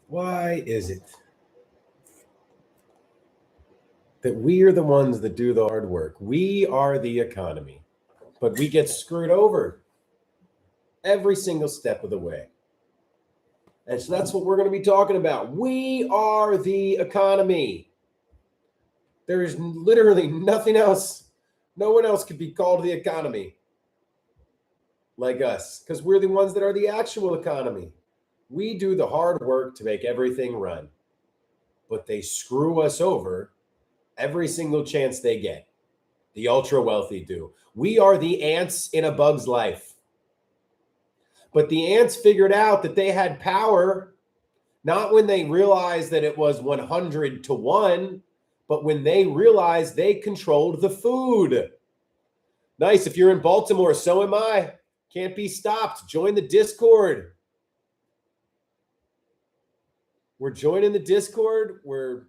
Why is it that we are the ones that do the hard work? We are the economy, but we get screwed over every single step of the way. And so that's what we're going to be talking about. We are the economy. There is literally nothing else. No one else could be called the economy like us because we're the ones that are the actual economy. We do the hard work to make everything run, but they screw us over every single chance they get. The ultra wealthy do. We are the ants in a bug's life. But the ants figured out that they had power not when they realized that it was 100 to 1, but when they realized they controlled the food. Nice. If you're in Baltimore, so am I. Can't be stopped. Join the Discord. We're joining the Discord. We're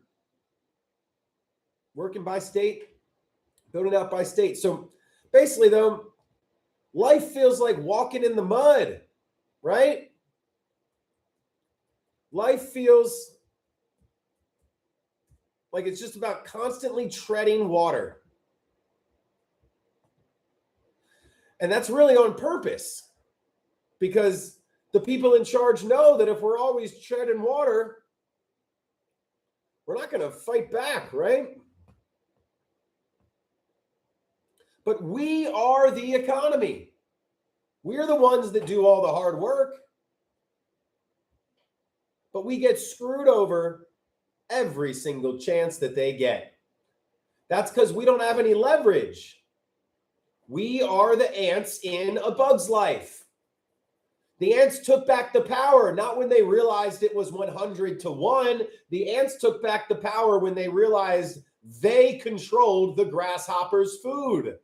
working by state, building out by state. So basically, though, life feels like walking in the mud, right? Life feels like it's just about constantly treading water. And that's really on purpose because the people in charge know that if we're always treading water, we're not going to fight back, right? But we are the economy. We're the ones that do all the hard work. But we get screwed over every single chance that they get. That's because we don't have any leverage. We are the ants in a bug's life. The ants took back the power, not when they realized it was 100 to 1. The ants took back the power when they realized they controlled the grasshopper's food.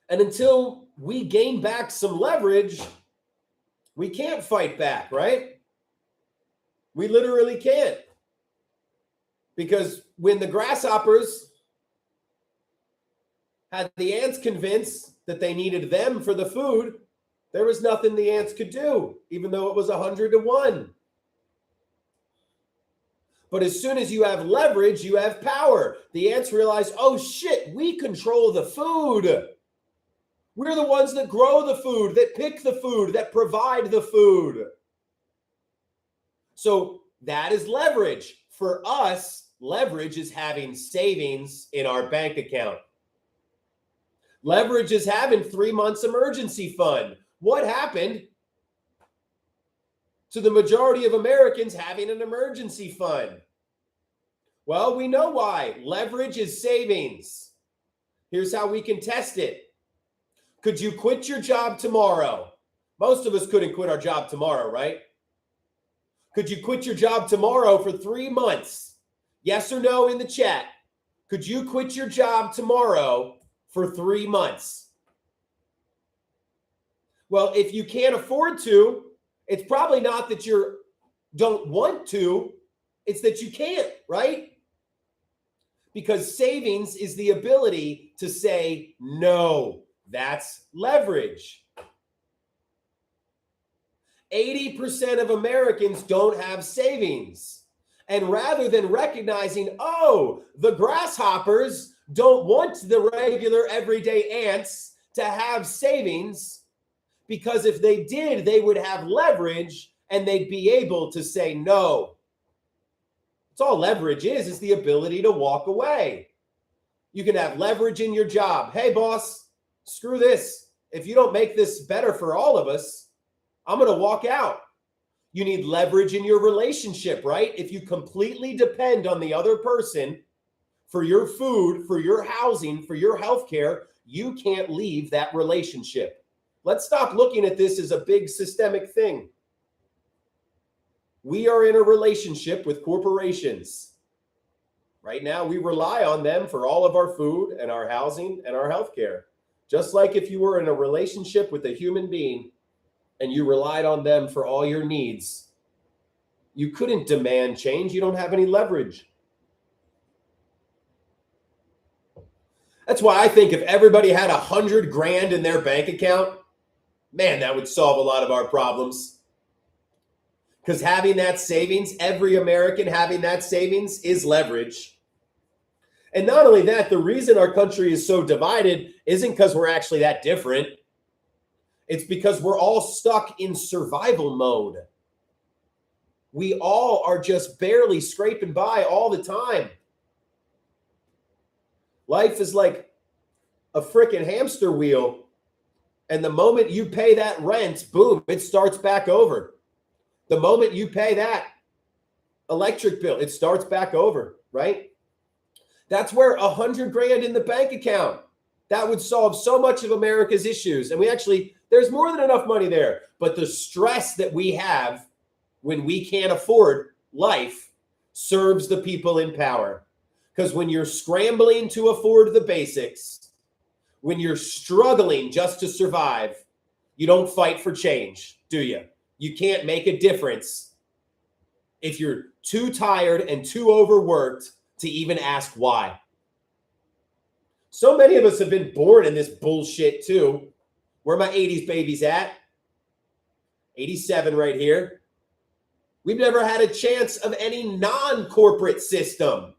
And until we gain back some leverage, we can't fight back, right? We literally can't. Because when the grasshoppers had the ants convinced that they needed them for the food, there was nothing the ants could do, even though it was 100 to 1. But as soon as you have leverage, you have power. The ants realize, oh shit, we control the food. We're the ones that grow the food, that pick the food, that provide the food. So that is leverage. For us, leverage is having savings in our bank account. Leverage is having 3 months emergency fund. What happened to the majority of Americans having an emergency fund? Well, we know why. Leverage is savings. Here's how we can test it. Could you quit your job tomorrow? Most of us couldn't quit our job tomorrow, right? Could you quit your job tomorrow for 3 months? Yes or no in the chat. Could you quit your job tomorrow for 3 months? Well, if you can't afford to, it's probably not that you don't want to, it's that you can't, right? Because savings is the ability to say no. That's leverage. 80% of Americans don't have savings. And rather than recognizing, oh, the grasshoppers don't want the regular everyday ants to have savings, because if they did, they would have leverage and they'd be able to say no. That's all leverage is the ability to walk away. You can have leverage in your job. Hey, boss, screw this. If you don't make this better for all of us, I'm going to walk out. You need leverage in your relationship, right? If you completely depend on the other person for your food, for your housing, for your healthcare, you can't leave that relationship. Let's stop looking at this as a big systemic thing. We are in a relationship with corporations. Right now, we rely on them for all of our food and our housing and our healthcare. Just like if you were in a relationship with a human being and you relied on them for all your needs, you couldn't demand change. You don't have any leverage. That's why I think if everybody had $100 grand in their bank account, Man, that would solve a lot of our problems. Because having that savings, every American having that savings is leverage. And not only that, the reason our country is so divided isn't because we're actually that different. It's because we're all stuck in survival mode. We all are just barely scraping by all the time. Life is like a freaking hamster wheel. And the moment you pay that rent, boom, it starts back over. The moment you pay that electric bill, it starts back over, right? That's where 100 grand in the bank account, that would solve so much of America's issues. And there's more than enough money there. But the stress that we have when we can't afford life serves the people in power. Because when you're scrambling to afford the basics, when you're struggling just to survive, you don't fight for change, do you? You can't make a difference if you're too tired and too overworked to even ask why. So many of us have been born in this bullshit too. Where are my 80s babies at? 87 right here. We've never had a chance of any non-corporate system.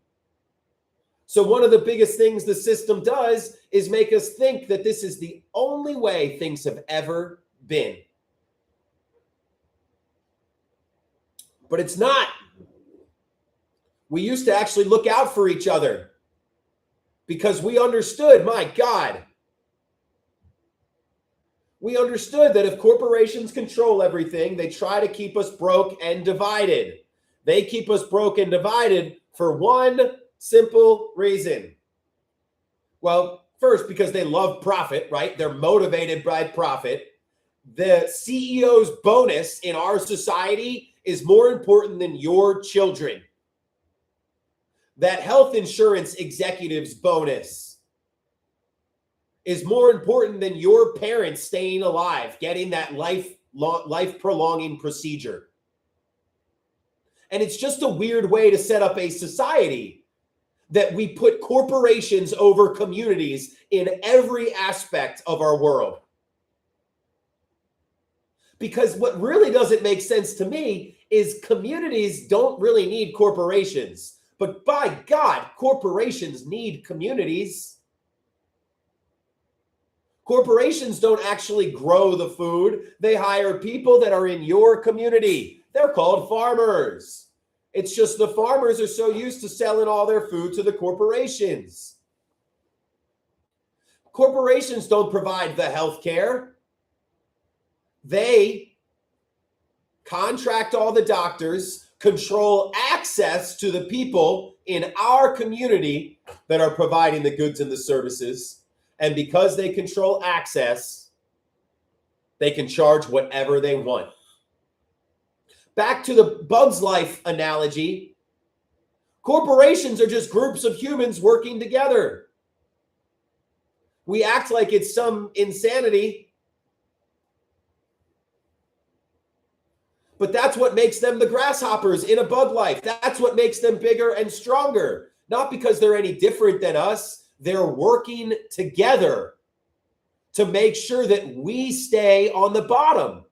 So one of the biggest things the system does is make us think that this is the only way things have ever been. But it's not. We used to actually look out for each other because we understood, my God, we understood that if corporations control everything, they try to keep us broke and divided. They keep us broke and divided for one simple reason. Well, first, because they love profit, right? They're motivated by profit. The CEO's bonus in our society is more important than your children. That health insurance executive's bonus is more important than your parents staying alive, getting that life-prolonging procedure. And it's just a weird way to set up a society that we put corporations over communities in every aspect of our world. Because what really doesn't make sense to me is communities don't really need corporations. But by God, corporations need communities. Corporations don't actually grow the food. They hire people that are in your community. They're called farmers. It's just the farmers are so used to selling all their food to the corporations. Corporations don't provide the health care. They contract all the doctors, control access to the people in our community that are providing the goods and the services. And because they control access, they can charge whatever they want. Back to the Bug's Life analogy, corporations are just groups of humans working together. We act like it's some insanity, but that's what makes them the grasshoppers in a bug life. That's what makes them bigger and stronger. Not because they're any different than us. They're working together to make sure that we stay on the bottom.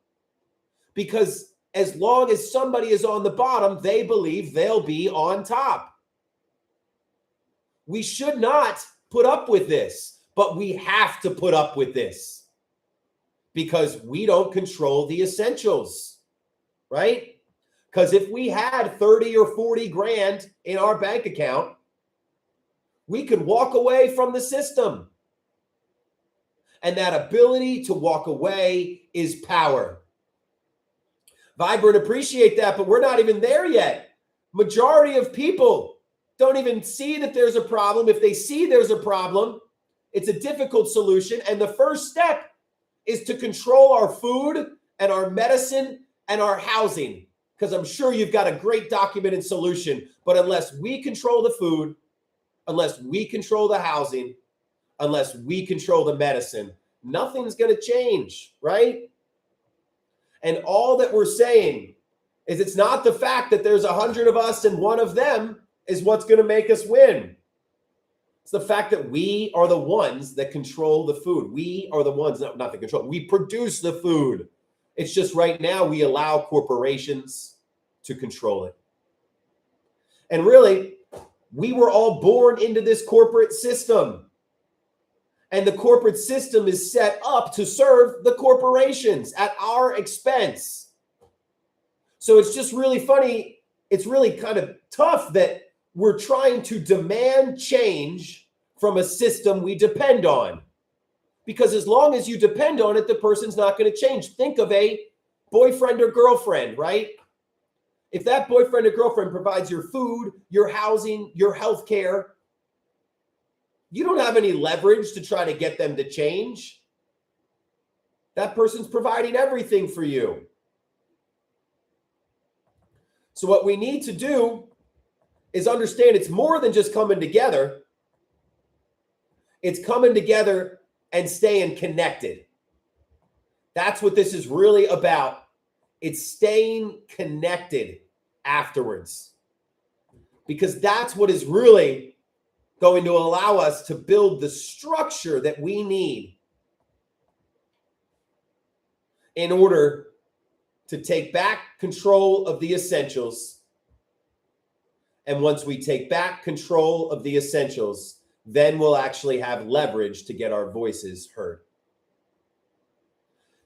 Because as long as somebody is on the bottom, they believe they'll be on top. We should not put up with this, but we have to put up with this because we don't control the essentials, right? Because if we had 30 or 40 grand in our bank account, we could walk away from the system. And that ability to walk away is power. Vibrant appreciate that, but we're not even there yet. Majority of people don't even see that there's a problem. If they see there's a problem, it's a difficult solution. And the first step is to control our food and our medicine and our housing. Because I'm sure you've got a great documented solution. But unless we control the food, unless we control the housing, unless we control the medicine, nothing's going to change, right? And all that we're saying is it's not the fact that there's 100 of us and one of them is what's going to make us win. It's the fact that we are the ones that control the food. We are the ones, not that control. We produce the food. It's just right now we allow corporations to control it. And really, we were all born into this corporate system. And the corporate system is set up to serve the corporations at our expense. So it's just really funny. It's really kind of tough that we're trying to demand change from a system we depend on. Because as long as you depend on it, the person's not going to change. Think of a boyfriend or girlfriend, right? If that boyfriend or girlfriend provides your food, your housing, your health care, you don't have any leverage to try to get them to change. That person's providing everything for you. So what we need to do is understand it's more than just coming together. It's coming together and staying connected. That's what this is really about. It's staying connected afterwards. Because that's what is really going to allow us to build the structure that we need in order to take back control of the essentials. And once we take back control of the essentials, then we'll actually have leverage to get our voices heard.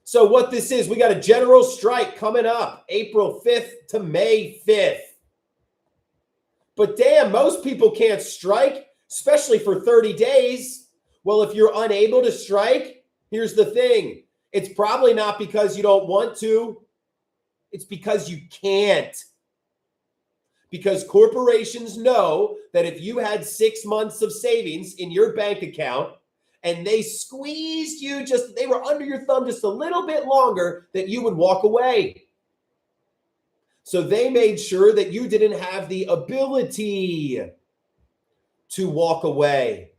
So what this is, we got a general strike coming up April 5th to May 5th. But damn, most people can't strike, especially for 30 days. Well, if you're unable to strike, here's the thing. It's probably not because you don't want to. It's because you can't. Because corporations know that if you had 6 months of savings in your bank account and they squeezed you they were under your thumb just a little bit longer, that you would walk away. So they made sure that you didn't have the ability to walk away.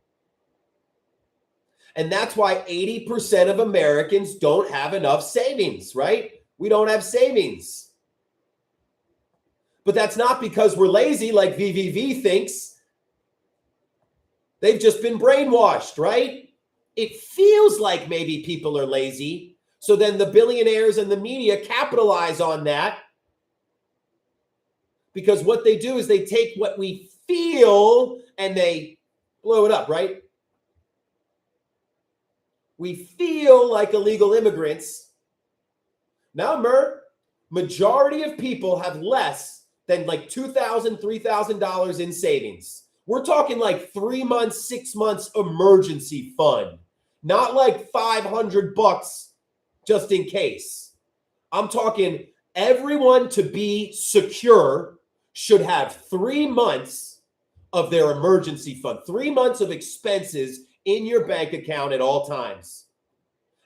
And that's why 80% of Americans don't have enough savings, right? We don't have savings. But that's not because we're lazy like VVV thinks. They've just been brainwashed, right? It feels like maybe people are lazy. So then the billionaires and the media capitalize on that. Because what they do is they take what we feel and they blow it up, right? We feel like illegal immigrants. Now, majority of people have less than like $2,000, $3,000 in savings. We're talking like 3 months, 6 months emergency fund, not like $500 just in case. I'm talking everyone to be secure should have 3 months of their emergency fund, 3 months of expenses in your bank account at all times.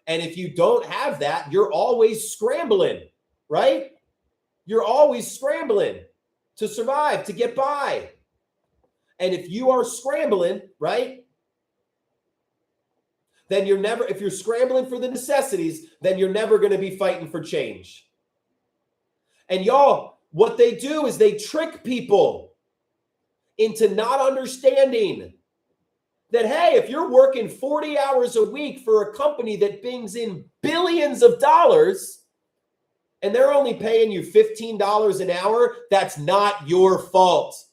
And if you don't have that, you're always scrambling, right? You're always scrambling to survive, to get by. And if you are scrambling, right, then if you're scrambling for the necessities, then you're never going to be fighting for change. And y'all, what they do is they trick people into not understanding that, hey, if you're working 40 hours a week for a company that brings in billions of dollars and they're only paying you $15 an hour, that's not your fault,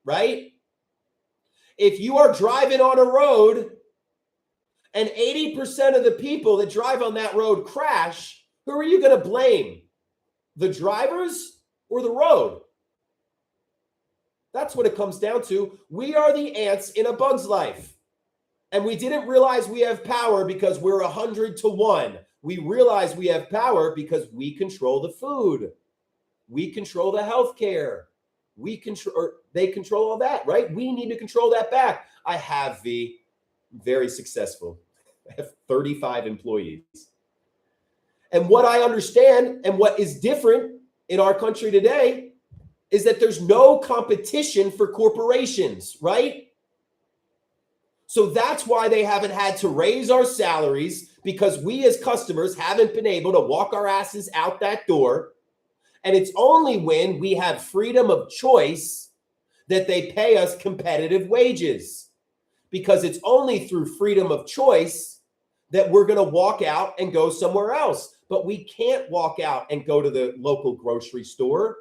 right? If you are driving on a road and 80% of the people that drive on that road crash, who are you going to blame? The drivers or the road? That's what it comes down to. We are the ants in a bug's life. And we didn't realize we have power because we're 100 to 1. We realize we have power because we control the food. We control the healthcare. They control all that, right? We need to control that back. I have very successful. I have 35 employees. And what I understand and what is different in our country today is that there's no competition for corporations, right? So that's why they haven't had to raise our salaries, because we as customers haven't been able to walk our asses out that door. And it's only when we have freedom of choice that they pay us competitive wages. because it's only through freedom of choice that we're going to walk out and go somewhere else. But we can't walk out and go to the local grocery store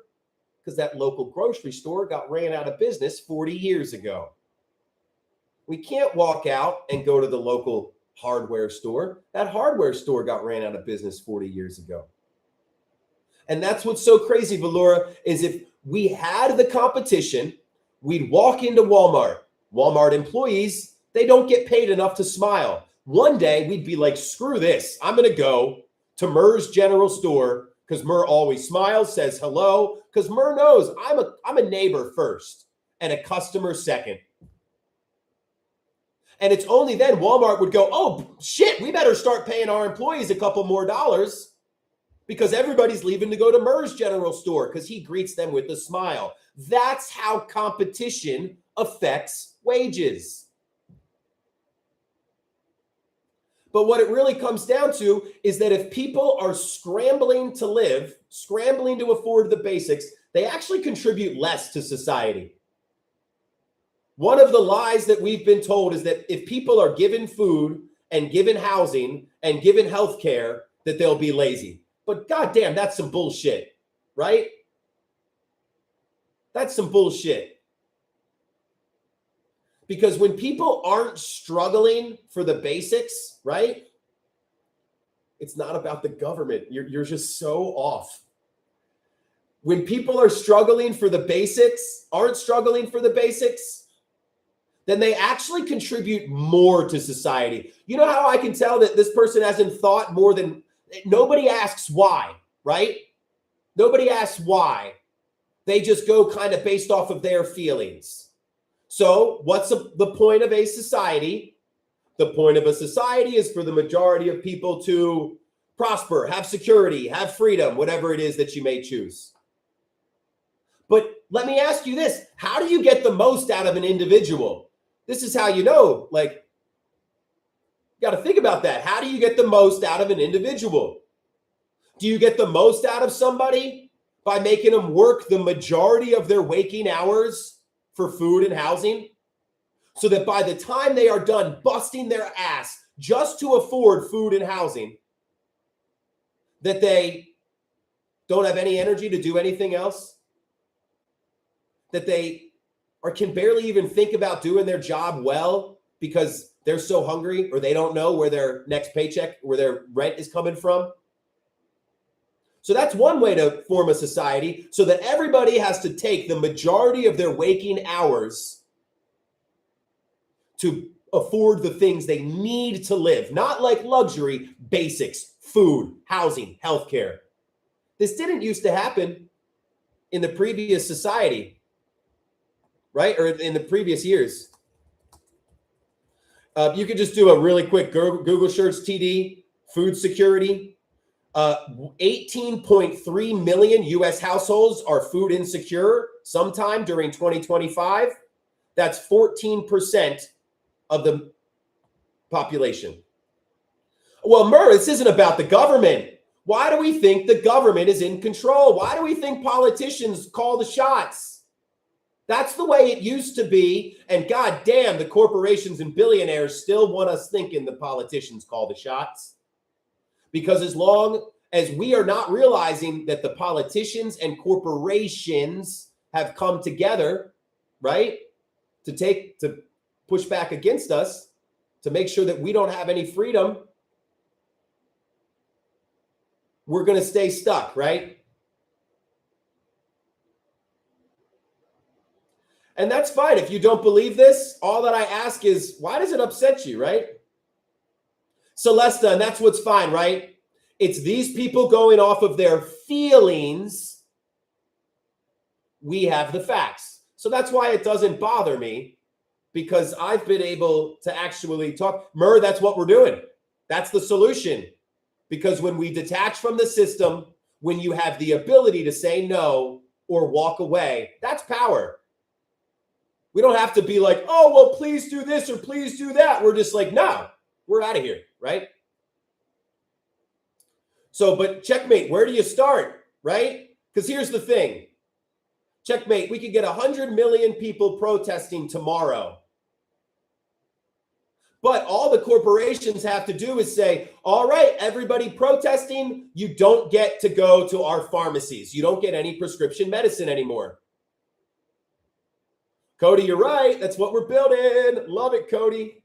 because that local grocery store got ran out of business 40 years ago. We can't walk out and go to the local hardware store. That hardware store got ran out of business 40 years ago. And that's what's so crazy, Valora, is if we had the competition, we'd walk into Walmart. Walmart employees, they don't get paid enough to smile. One day we'd be like, screw this. I'm going to go to Murr's General Store because Murr always smiles, says hello, because Murr knows I'm a neighbor first and a customer second. And it's only then Walmart would go, oh, shit, we better start paying our employees a couple more dollars because everybody's leaving to go to Murr's General Store because he greets them with a smile. That's how competition affects wages. But what it really comes down to is that if people are scrambling to live, scrambling to afford the basics, they actually contribute less to society. One of the lies that we've been told is that if people are given food and given housing and given health care, that they'll be lazy. But goddamn, that's some bullshit, right? That's some bullshit. Because when people aren't struggling for the basics, right? It's not about the government. You're just so off. When people are struggling for the basics, aren't struggling for the basics, then they actually contribute more to society. You know how I can tell that this person hasn't thought more than, nobody asks why, right? Nobody asks why. They just go kind of based off of their feelings. So what's the point of a society? The point of a society is for the majority of people to prosper, have security, have freedom, whatever it is that you may choose. But let me ask you this. How do you get the most out of an individual? This is how you know, like, you got to think about that. How do you get the most out of an individual? Do you get the most out of somebody by making them work the majority of their waking hours for food and housing, so that by the time they are done busting their ass just to afford food and housing, that they don't have any energy to do anything else? That they can barely even think about doing their job well because they're so hungry or they don't know where their next paycheck, where their rent is coming from? So that's one way to form a society, so that everybody has to take the majority of their waking hours to afford the things they need to live, not like luxury, basics, food, housing, healthcare. This didn't used to happen in the previous society, right? Or in the previous years. You could just do a really quick Google search, TD, food security. 18.3 million U.S. households are food insecure sometime during 2025. That's 14% of the population. Well, Murr, this isn't about the government. Why do we think the government is in control? Why do we think politicians call the shots? That's the way it used to be. And God damn, the corporations and billionaires still want us thinking the politicians call the shots. Because as long as we are not realizing that the politicians and corporations have come together, right, to push back against us, to make sure that we don't have any freedom, we're going to stay stuck, right? And that's fine. If you don't believe this, all that I ask is, why does it upset you, right? Celesta, and that's what's fine, right? It's these people going off of their feelings. We have the facts. So that's why it doesn't bother me, because I've been able to actually talk. Murr, that's what we're doing. That's the solution. Because when we detach from the system, when you have the ability to say no or walk away, that's power. We don't have to be like, oh, well, please do this or please do that. We're just like, no, we're out of here, right? So, but checkmate, where do you start, right? Because here's the thing. Checkmate, we could get 100 million people protesting tomorrow. But all the corporations have to do is say, all right, everybody protesting, you don't get to go to our pharmacies. You don't get any prescription medicine anymore. Cody, you're right. That's what we're building. Love it, Cody.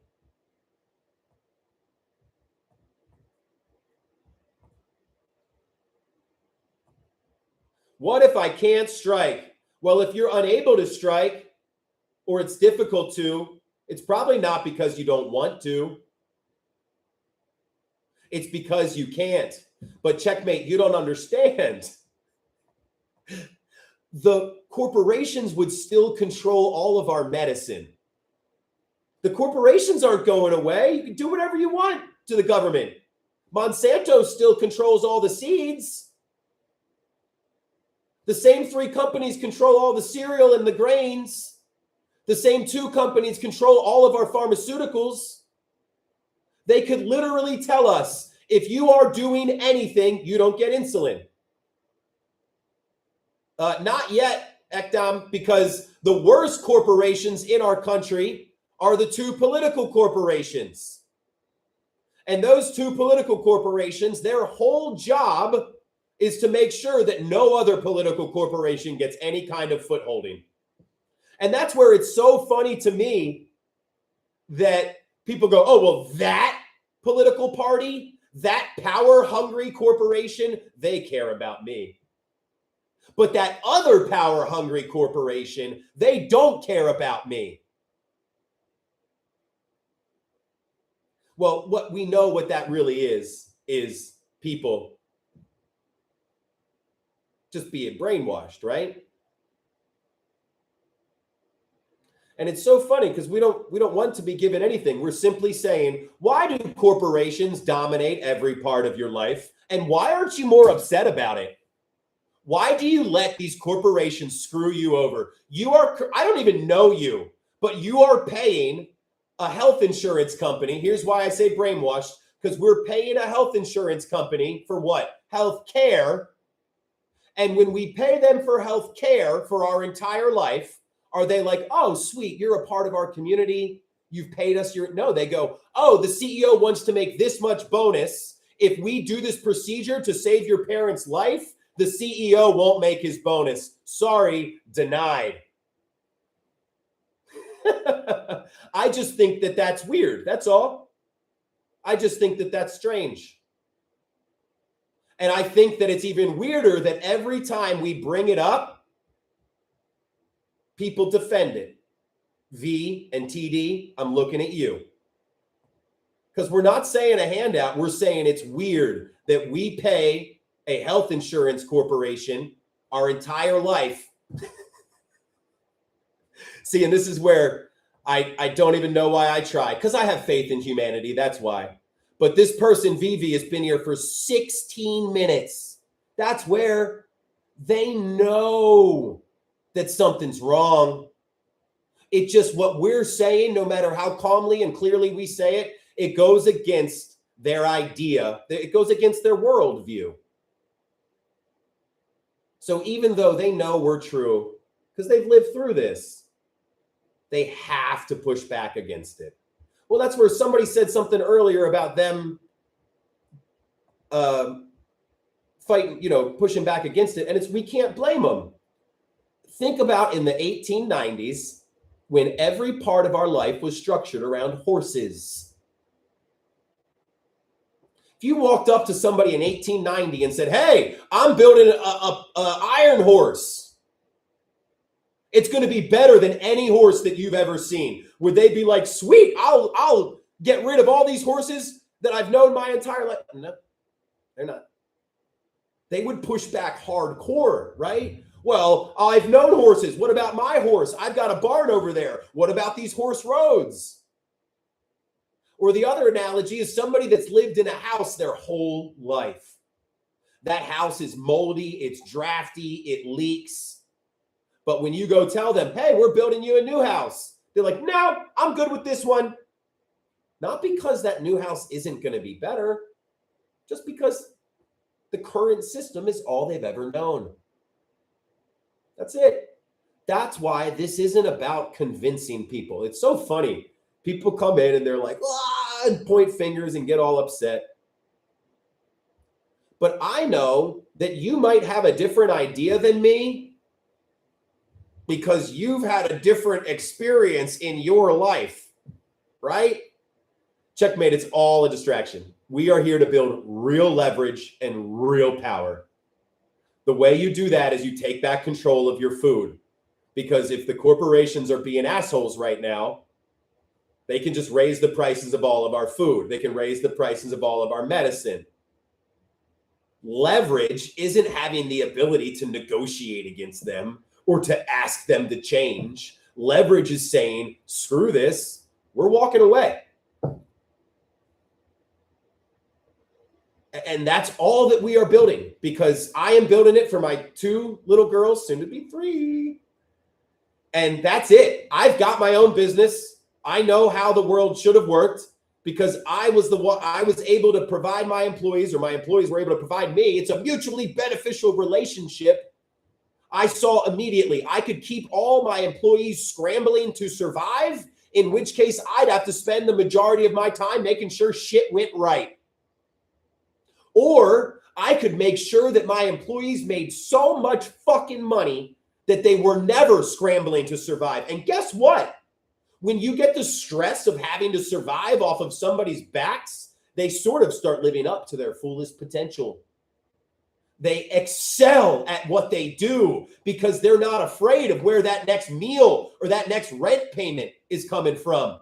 What if I can't strike? Well, if you're unable to strike or it's difficult to, it's probably not because you don't want to. It's because you can't. But checkmate, you don't understand. The corporations would still control all of our medicine. The corporations aren't going away. You can do whatever you want to the government. Monsanto still controls all the seeds. The same 3 companies control all the cereal and the grains. The same 2 companies control all of our pharmaceuticals. They could literally tell us, if you are doing anything, you don't get insulin. Not yet, Ekdam, because the worst corporations in our country are the 2 political corporations. And those 2 political corporations, their whole job is to make sure that no other political corporation gets any kind of footholding. And that's where it's so funny to me that people go, oh, well, that political party, that power-hungry corporation, they care about me. But that other power-hungry corporation, they don't care about me. Well, what we know what that really is people just being brainwashed, right? And it's so funny because we don't want to be given anything. We're simply saying, why do corporations dominate every part of your life? And why aren't you more upset about it? Why do you let these corporations screw you over? I don't even know you, but you are paying a health insurance company. Here's why I say brainwashed, because we're paying a health insurance company for what? Health care. And when we pay them for health care for our entire life, are they like, oh, sweet, you're a part of our community. You've paid us no, they go, oh, the CEO wants to make this much bonus. If we do this procedure to save your parent's life, the CEO won't make his bonus. Sorry, denied. I just think that that's weird. That's all. I just think that that's strange. And I think that it's even weirder that every time we bring it up, people defend it. V and TD, I'm looking at you. Because we're not saying a handout. We're saying it's weird that we pay a health insurance corporation our entire life. See, and this is where I don't even know why I try, because I have faith in humanity. That's why. But this person, Vivi, has been here for 16 minutes. That's where they know that something's wrong. It's just what we're saying, no matter how calmly and clearly we say it, it goes against their idea. It goes against their worldview. So even though they know we're true, because they've lived through this, they have to push back against it. Well, that's where somebody said something earlier about them fighting, pushing back against it. And we can't blame them. Think about in the 1890s when every part of our life was structured around horses. If you walked up to somebody in 1890 and said, hey, I'm building a iron horse, it's going to be better than any horse that you've ever seen. Would they be like, sweet, I'll get rid of all these horses that I've known my entire life? No, they're not. They would push back hardcore, right? Well, I've known horses. What about my horse? I've got a barn over there. What about these horse roads? Or the other analogy is somebody that's lived in a house their whole life. That house is moldy, it's drafty, it leaks. But when you go tell them, hey, we're building you a new house, they're like, no, I'm good with this one. Not because that new house isn't going to be better, just because the current system is all they've ever known. That's it. That's why this isn't about convincing people. It's so funny. People come in and they're like, and point fingers and get all upset. But I know that you might have a different idea than me because you've had a different experience in your life, right? Checkmate, it's all a distraction. We are here to build real leverage and real power. The way you do that is you take back control of your food. Because if the corporations are being assholes right now, they can just raise the prices of all of our food. They can raise the prices of all of our medicine. Leverage isn't having the ability to negotiate against them or to ask them to change. Leverage is saying, screw this, we're walking away. And that's all that we are building, because I am building it for my 2 little girls, soon to be 3. And that's it. I've got my own business. I know how the world should have worked because I was able to provide my employees, or my employees were able to provide me. It's a mutually beneficial relationship. I saw immediately I could keep all my employees scrambling to survive, in which case I'd have to spend the majority of my time making sure shit went right. Or I could make sure that my employees made so much fucking money that they were never scrambling to survive. And guess what? When you get the stress of having to survive off of somebody's backs, they sort of start living up to their fullest potential. They excel at what they do because they're not afraid of where that next meal or that next rent payment is coming from.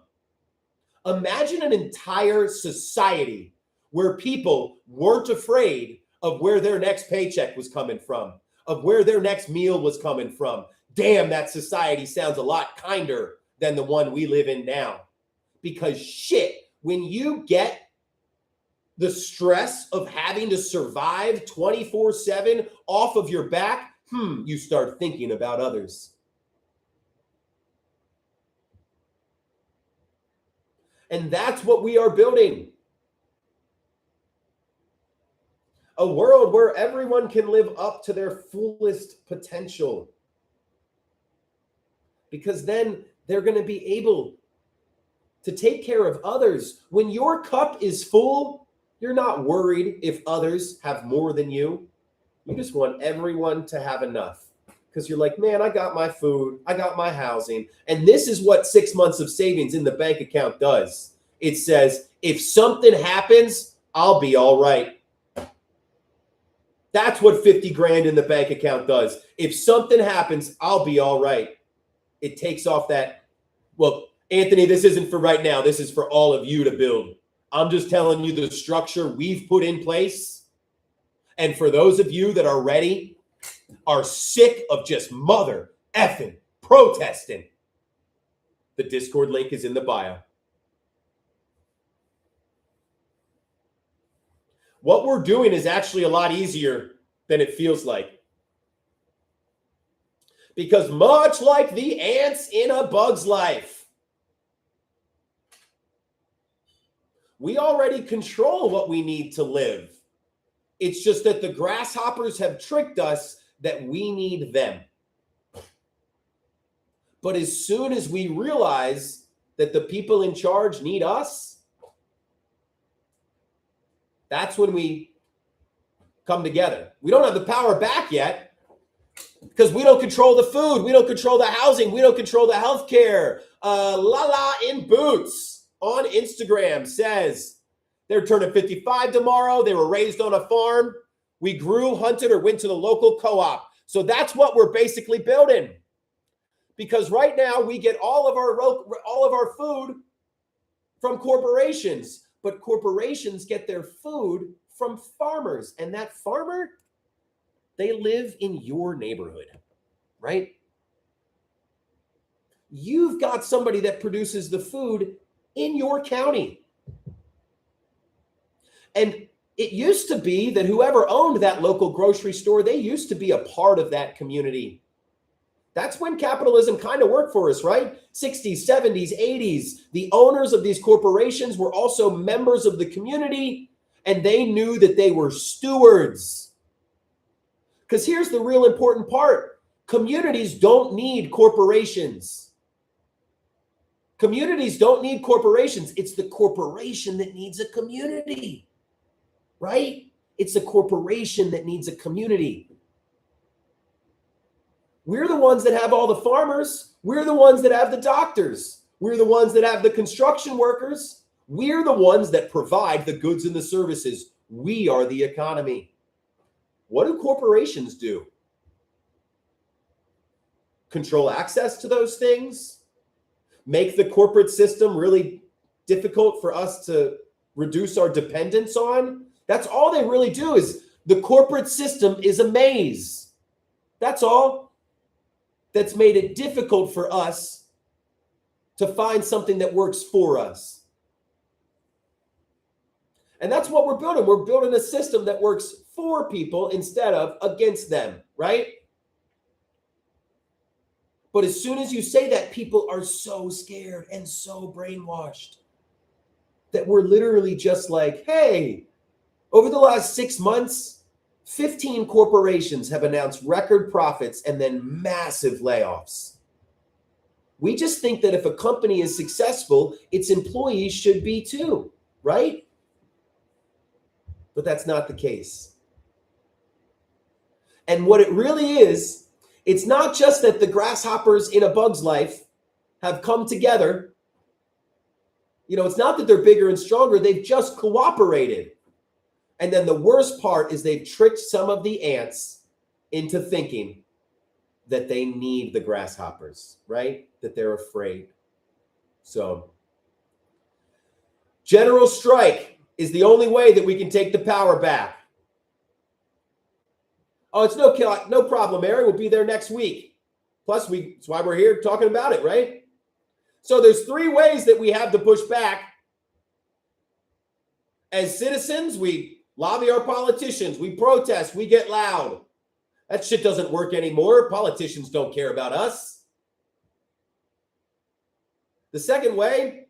Imagine an entire society where people weren't afraid of where their next paycheck was coming from, of where their next meal was coming from. Damn, that society sounds a lot kinder than the one we live in now. Because shit, when you get the stress of having to survive 24/7 off of your back, you start thinking about others. And that's what we are building. A world where everyone can live up to their fullest potential. Because then they're going to be able to take care of others. When your cup is full, you're not worried if others have more than you. You just want everyone to have enough. Because you're like, man, I got my food, I got my housing. And this is what 6 months of savings in the bank account does. It says, if something happens, I'll be all right. That's what 50 grand in the bank account does. If something happens, I'll be all right. It takes off that, well, Anthony, this isn't for right now. This is for all of you to build. I'm just telling you the structure we've put in place. And for those of you that are ready, are sick of just mother effing protesting, the Discord link is in the bio. What we're doing is actually a lot easier than it feels like. Because much like the ants in a bug's life, we already control what we need to live. It's just that the grasshoppers have tricked us that we need them. But as soon as we realize that the people in charge need us, that's when we come together. We don't have the power back yet because we don't control the food. We don't control the housing. We don't control the healthcare. Lala in Boots on Instagram says they're turning 55 tomorrow. They were raised on a farm. We grew, hunted, or went to the local co-op. So that's what we're basically building. Because right now we get all of our food from corporations. But corporations get their food from farmers. And that farmer, they live in your neighborhood, right? You've got somebody that produces the food in your county. And it used to be that whoever owned that local grocery store, they used to be a part of that community. That's when capitalism kind of worked for us, right? 60s, 70s, 80s. The owners of these corporations were also members of the community, and they knew that they were stewards. Because here's the real important part. Communities don't need corporations. Communities don't need corporations. It's the corporation that needs a community, right? It's a corporation that needs a community. We're the ones that have all the farmers. We're the ones that have the doctors. We're the ones that have the construction workers. We're the ones that provide the goods and the services. We are the economy. What do corporations do? Control access to those things? Make the corporate system really difficult for us to reduce our dependence on? That's all they really do. Is the corporate system is a maze. That's all. That's made it difficult for us to find something that works for us. And that's what we're building. We're building a system that works for people instead of against them, right? But as soon as you say that, people are so scared and so brainwashed that we're literally just like, hey, over the last 6 months, 15 corporations have announced record profits and then massive layoffs. We just think that if a company is successful, its employees should be too, right? But that's not the case. And what it really is, it's not just that the grasshoppers in a bug's life have come together. It's not that they're bigger and stronger. They've just cooperated. And then the worst part is they've tricked some of the ants into thinking that they need the grasshoppers, right? That they're afraid. So, general strike is the only way that we can take the power back. Oh, it's no problem, Mary. We'll be there next week. Plus, that's why we're here talking about it, right? So there's 3 ways that we have to push back. As citizens, we lobby our politicians. We protest. We get loud. That shit doesn't work anymore. Politicians don't care about us. The second way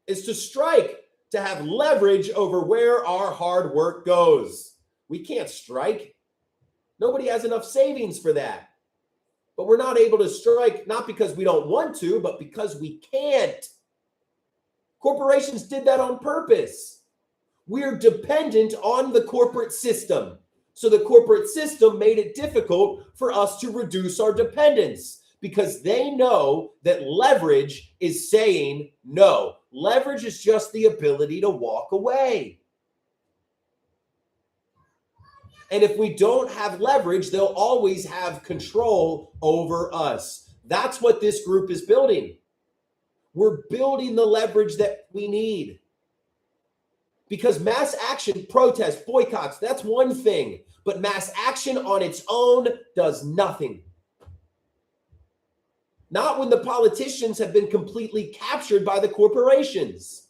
is to strike, to have leverage over where our hard work goes. We can't strike. Nobody has enough savings for that. But we're not able to strike, not because we don't want to, but because we can't. Corporations did that on purpose. We're dependent on the corporate system. So the corporate system made it difficult for us to reduce our dependence because they know that leverage is saying no. Leverage is just the ability to walk away. And if we don't have leverage, they'll always have control over us. That's what this group is building. We're building the leverage that we need. Because mass action, protests, boycotts, that's one thing. But mass action on its own does nothing. Not when the politicians have been completely captured by the corporations.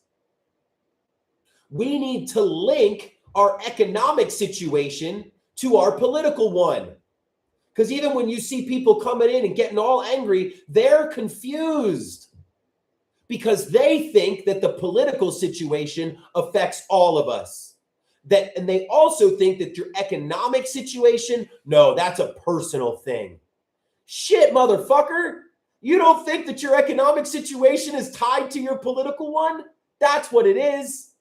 We need to link our economic situation to our political one. Because even when you see people coming in and getting all angry, they're confused. Because they think that the political situation affects all of us. And they also think that your economic situation, no, that's a personal thing. Shit, motherfucker. You don't think that your economic situation is tied to your political one? That's what it is.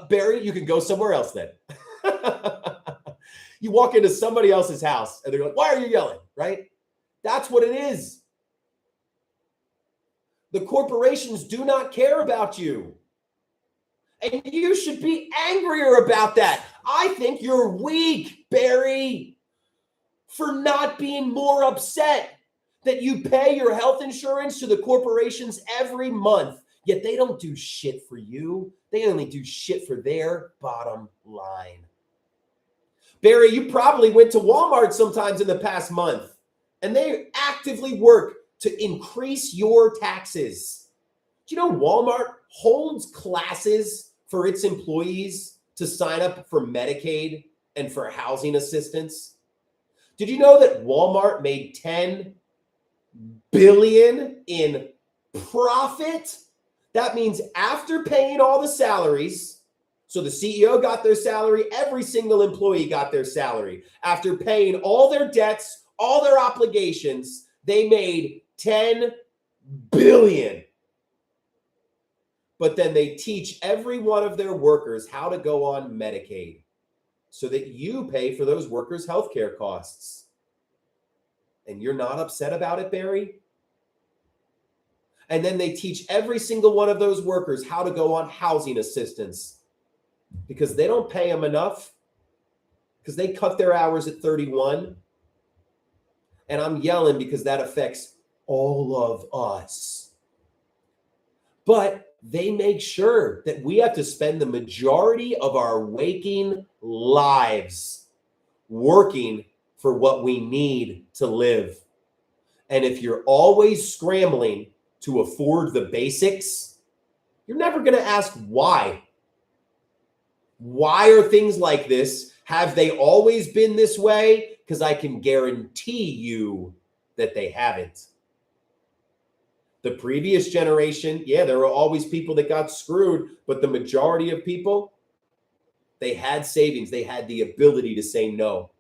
Barry, you can go somewhere else then. You walk into somebody else's house and they're like, why are you yelling? Right? That's what it is. The corporations do not care about you. And you should be angrier about that. I think you're weak, Barry, for not being more upset that you pay your health insurance to the corporations every month, yet they don't do shit for you. They only do shit for their bottom line. Barry, you probably went to Walmart sometimes in the past month, and they actively work to increase your taxes. Do you know Walmart holds classes for its employees to sign up for Medicaid and for housing assistance? Did you know that Walmart made $10 billion in profit? That means after paying all the salaries, so the CEO got their salary, every single employee got their salary. After paying all their debts, all their obligations, they made $10 billion. but then they teach every one of their workers how to go on Medicaid so that you pay for those workers' healthcare costs. And you're not upset about it, Barry? And then they teach every single one of those workers how to go on housing assistance because they don't pay them enough, because they cut their hours at 31. And I'm yelling because that affects all of us. But they make sure that we have to spend the majority of our waking lives working for what we need to live. And if you're always scrambling to afford the basics, you're never going to ask why. Why are things like this? Have they always been this way? Because I can guarantee you that they haven't. The previous generation, yeah, there were always people that got screwed, but the majority of people, they had savings. They had the ability to say no.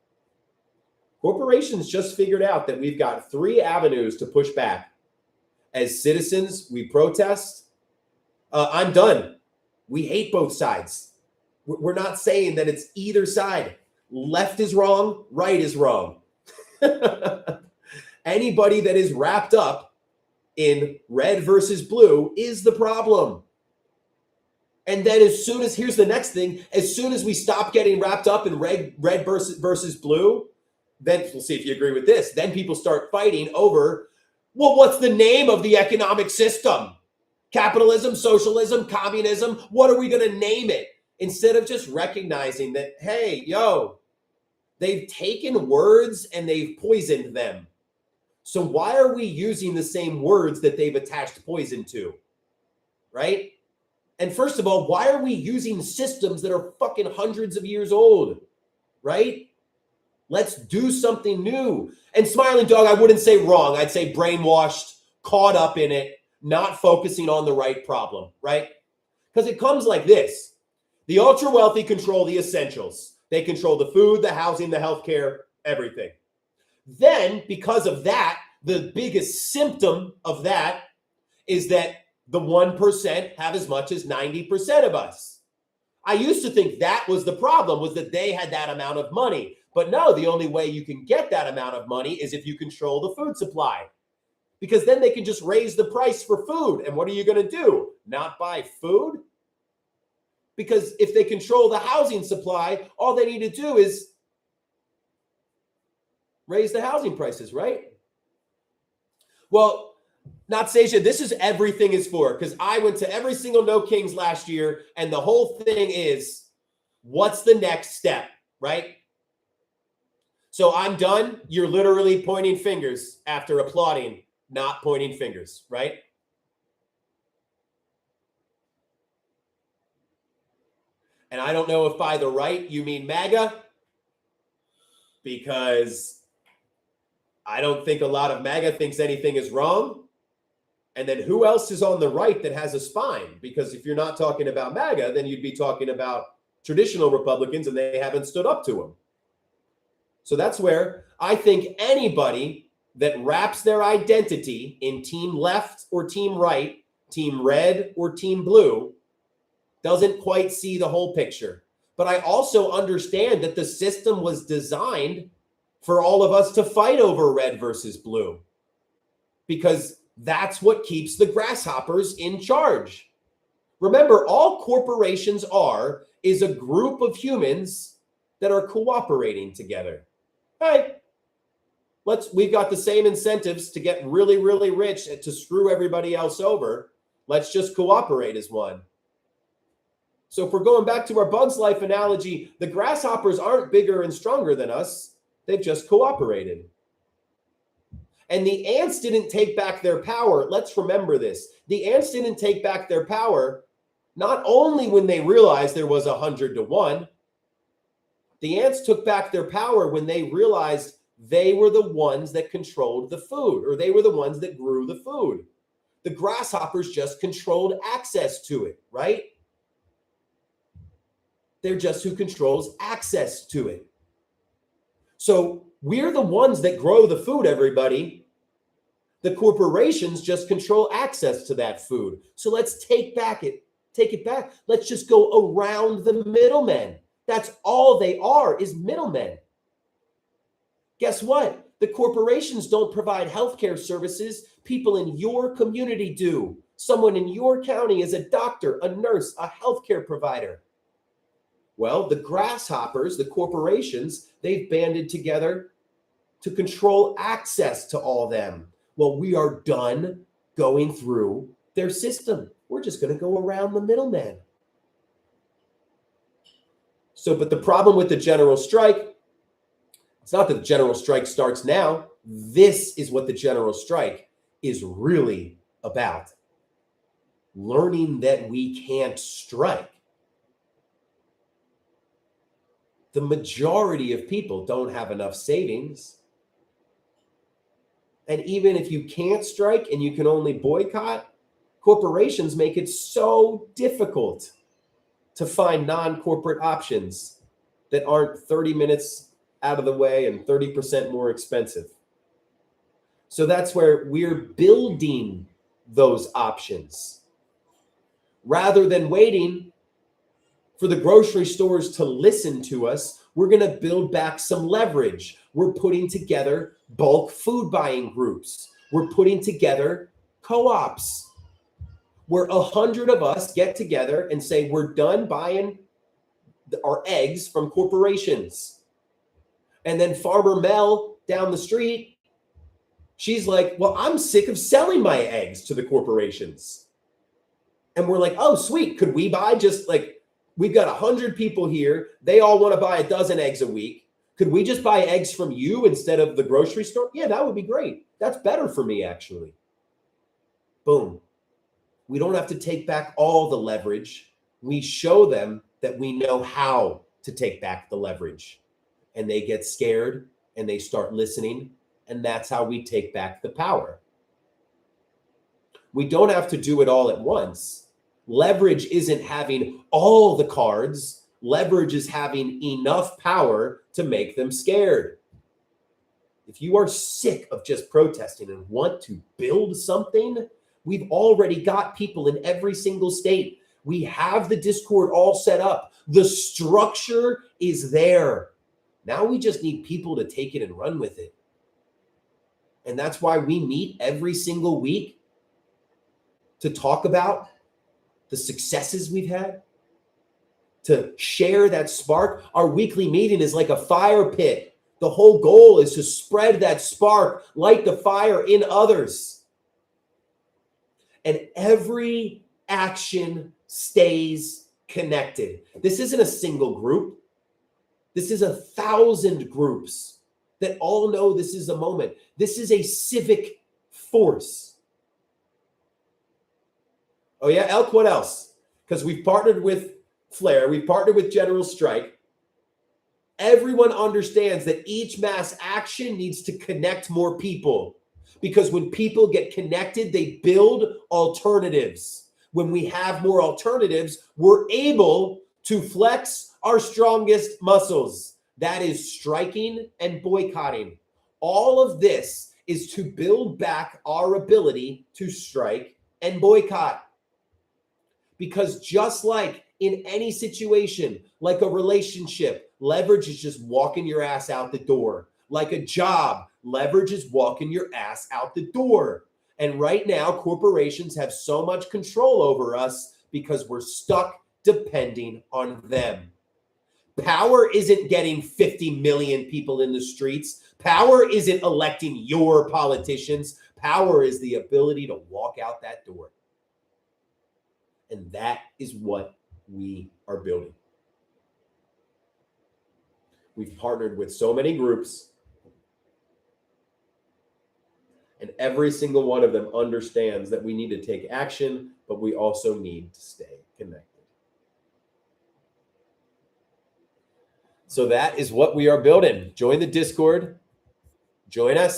Corporations just figured out that we've got 3 avenues to push back. As citizens, we protest. I'm done. We hate both sides. We're not saying that it's either side. Left is wrong, right is wrong. Anybody that is wrapped up in red versus blue is the problem. And then here's the next thing, as soon as we stop getting wrapped up in red versus blue, then we'll see if you agree with this. Then people start fighting over, well, what's the name of the economic system? Capitalism, socialism, communism? What are we going to name it? Instead of just recognizing that, hey, they've taken words and they've poisoned them. So why are we using the same words that they've attached poison to? Right? And first of all, why are we using systems that are fucking hundreds of years old? Right? Let's do something new. And Smiling Dog, I wouldn't say wrong. I'd say brainwashed, caught up in it, not focusing on the right problem, right? Because it comes like this. The ultra wealthy control the essentials. They control the food, the housing, the healthcare, everything. Then, because of that, the biggest symptom of that is that the 1% have as much as 90% of us. I used to think that was the problem, was that they had that amount of money. But no, the only way you can get that amount of money is if you control the food supply. Because then they can just raise the price for food. And what are you going to do? Not buy food? Because if they control the housing supply, all they need to do is raise the housing prices, right? Well, Natsasha, this is everything is for, because I went to every single No Kings last year, and the whole thing is, what's the next step, right? So I'm done. You're literally pointing fingers after applauding, not pointing fingers, right? And I don't know if by the right you mean MAGA, because I don't think a lot of MAGA thinks anything is wrong. And then who else is on the right that has a spine? Because if you're not talking about MAGA, then you'd be talking about traditional Republicans, and they haven't stood up to them. So that's where I think anybody that wraps their identity in team left or team right, team red or team blue, doesn't quite see the whole picture. But I also understand that the system was designed for all of us to fight over red versus blue, because that's what keeps the grasshoppers in charge. Remember, all corporations is a group of humans that are cooperating together. Hey, we've got the same incentives to get really, really rich and to screw everybody else over. Let's just cooperate as one. So if we're going back to our Bugs Life analogy, the grasshoppers aren't bigger and stronger than us. They've just cooperated. And the ants didn't take back their power. Let's remember this. The ants didn't take back their power not only when they realized there was 100 to 1. The ants took back their power when they realized they were the ones that controlled the food, or they were the ones that grew the food. The grasshoppers just controlled access to it, right? They're just who controls access to it. So we're the ones that grow the food, everybody. The corporations just control access to that food. So let's take back take it back. Let's just go around the middlemen. That's all they are, is middlemen. Guess what? The corporations don't provide healthcare services. People in your community do. Someone in your county is a doctor, a nurse, a healthcare provider. Well, the grasshoppers, the corporations, they've banded together to control access to all them. Well, we are done going through their system. We're just going to go around the middleman. So, but the problem with the general strike, it's not that the general strike starts now. This is what the general strike is really about. Learning that we can't strike. The majority of people don't have enough savings. And even if you can't strike and you can only boycott, corporations make it so difficult to find non-corporate options that aren't 30 minutes out of the way and 30% more expensive. So that's where we're building those options. Rather than waiting for the grocery stores to listen to us, we're going to build back some leverage. We're putting together bulk food buying groups. We're putting together co-ops where 100 of us get together and say, we're done buying our eggs from corporations. And then Farmer Mel down the street, she's like, well, I'm sick of selling my eggs to the corporations. And we're like, oh, sweet. Could we buy just like, we've got 100 people here. They all want to buy a dozen eggs a week. Could we just buy eggs from you instead of the grocery store? Yeah, that would be great. That's better for me, actually. Boom. We don't have to take back all the leverage. We show them that we know how to take back the leverage. And they get scared and they start listening. And that's how we take back the power. We don't have to do it all at once. Leverage isn't having all the cards. Leverage is having enough power to make them scared. If you are sick of just protesting and want to build something, we've already got people in every single state. We have the Discord all set up. The structure is there. Now we just need people to take it and run with it. And that's why we meet every single week to talk about the successes we've had, to share that spark. Our weekly meeting is like a fire pit. The whole goal is to spread that spark, light the fire in others. And every action stays connected. This isn't a single group. This is 1,000 groups that all know this is a moment. This is a civic force. Oh yeah, Elk, what else? Because we've partnered with Flare, we've partnered with General Strike. Everyone understands that each mass action needs to connect more people. Because when people get connected, they build alternatives. When we have more alternatives, we're able to flex our strongest muscles. That is striking and boycotting. All of this is to build back our ability to strike and boycott. Because just like in any situation, like a relationship, leverage is just walking your ass out the door. Like a job, leverage is walking your ass out the door. And right now, corporations have so much control over us because we're stuck depending on them. Power isn't getting 50 million people in the streets. Power isn't electing your politicians. Power is the ability to walk out that door. And that is what we are building. We've partnered with so many groups, and every single one of them understands that we need to take action, but we also need to stay connected. So that is what we are building. Join the Discord. Join us.